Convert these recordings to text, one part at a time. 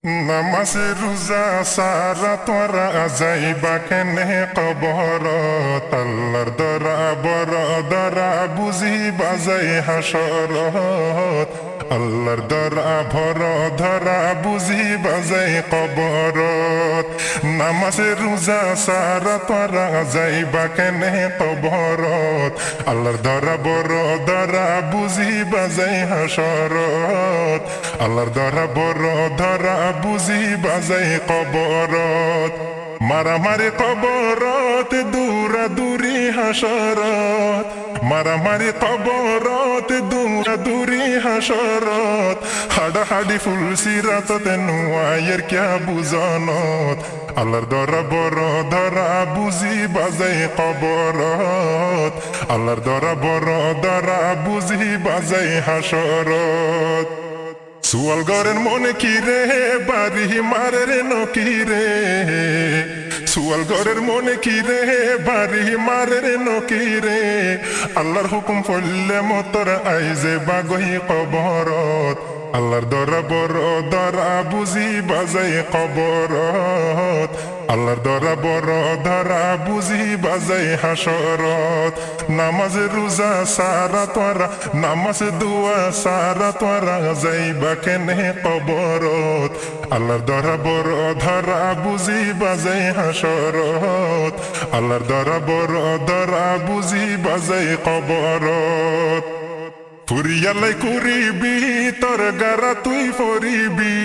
নামাজে রোজা সারা তোরা যাইবা কেনে কবরত আল্লাহর দরা বড় দরা বুঝি বাজাই হাসরত আল্লাহর দরা ভর ধরা বুঝি বাজাই কবরত নামাজে রোজা সারা তোরা যাইবা কেনে কবরত আল্লাহর দরা বড় দরা বুঝি বাজাই হাসরত আল্লাহর দরা বড় ধরা বুঝি বাজাই কবরত মারামারি কবরত দূরা দূরি হাসরত মারামারি কবরত দূরা দূরি হাসরত হাডাহাডি ফুল সিরাততে নুয়ায়ের ক্যা বুঝনত আল্লাহর দরা বড় ধরা বুঝি বাজাই কবরত আল্লাহর দরা বড় ধরা বুঝি বাজাই হাসরত সুয়াল গরের মনে কি রে বাড়ি মারের নকি রে সুয়াল গরের মনে কি রে বাড়ি মারের নকি রে আল্লাহর হুকুম ফললে মতর আইজে বাগহি কবরত আল্লাহর দরা বড় দরা বুঝি বাজাই কবরত আল্লাহর দরা বড় ধরা বুঝি বাজাই হাসরত নামাজ রোজা সারা তোরা নামাজ দুয়া সারা তোরা যাইবা কেনে কবরত আল্লাহর দরা বড় ধরা বুঝি বাজাই হাসরত আল্লাহর দরা বড় ধরা বুঝি বাজাই কবরত ফুরিয়ালাই করিবি তোর গারা তুই ফরিবি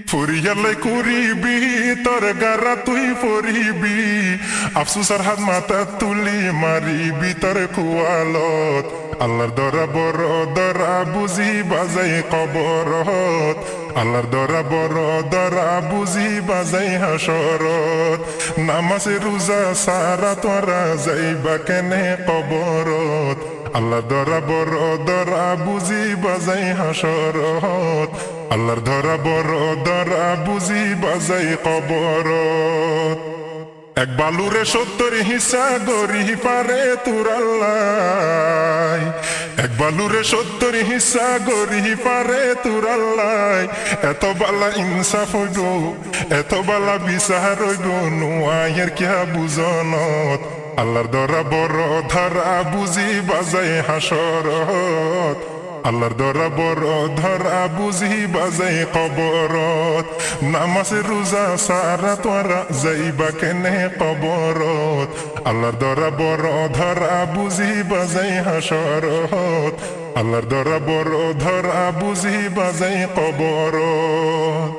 ফুরিয়ালাই করিবি তোর গারা তুই ফরিবি আফসুসার হাত মাথা তুলি মারিবি তোর কুয়ালত আল্লাহর দরা বড় দরা বুঝি বাজাই কবরত আল্লাহর দরা বড় দরা বুঝি বাজাই হাসরত নামাজে রোজা সারা তোরা যাইবা কেনে কবরত আল্লাহর দরা বড় দরা বুঝি বাজাই হাসরত আল্লাহর ধরা বড় দরা বুঝি বাজাই কবরত এক বালুরে 70 হিসা গরি পারে তুর আল্লাহ এক বালুরে 70 হিসা গরি পারে তুর আল্লাহ এত বালা ইনসাফ হইব এত বালা বিচার হইব নুয়ায়ের কিয়া বুঝনত আল্লাহর দরা বড় ধরা বুঝি বাজাই হাসরত আল্লাহর দরা বড় ধরা বুঝি বাজাই কবরত নামাজে রোজা সারা তোরা যাইবা কেনে কবরত আল্লাহর দরা বড় ধরা বুঝি বাজাই হাসরত আল্লাহর দরা বড় ধরা বুঝি বাজাই কবরত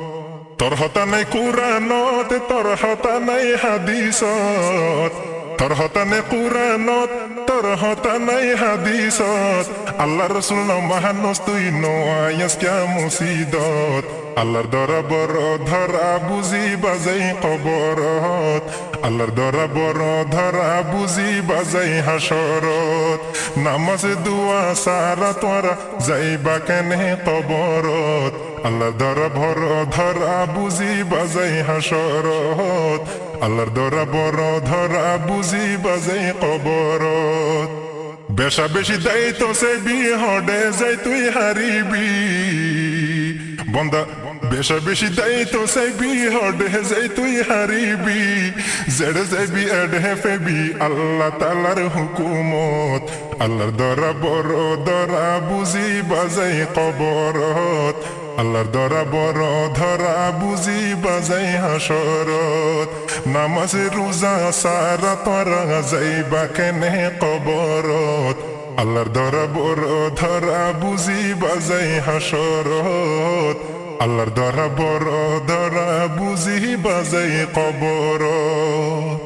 তোর হতা নাই কুরআনত তোর হতা নাই হাদিসত তোর হতা নাই কুরআনত তোর হতা নাই হাদিসত আল্লাহ রসুল নমাহানস তুই নোয়ায়াস ক্যা মুসিদত আল্লাহর দরা বড় ধরা বুঝি বাজাই কবরত আল্লাহর দরা বড় ধরা বুঝি বাজাই হাসরত নামাজে দুয়া সারা তোরা যাইবা কেনে কবরত আল্লাহর দরা বড় ধরা বুঝি বাজাই হাসরত আল্লাহর দরা বড় ধরা বুঝি বাজাই কবরত বেশা বেশি দায়িত্ব সে বিয়ে হডে যাই তুই হারিবি বন্দা বেশা বেশি দায়িত্ব সে বিয়ে হডে যাই তুই হারিবি জেড়ে যাইবি এডে ফেবি আল্লাহ তালার হুকুমত আল্লাহর দরা বড় দরা বুঝি বাজাই কবরত আল্লাহর দরা বড় ধরা বুঝি বাজাই হাসরত নামাজে রোজা সারা তোরা যাইবা কেনে কবরত আল্লাহর দরা বড় ধরা বুঝি বাজাই হাসরত আল্লাহর দরা বড় ধরা বুঝি বাজাই কবরত।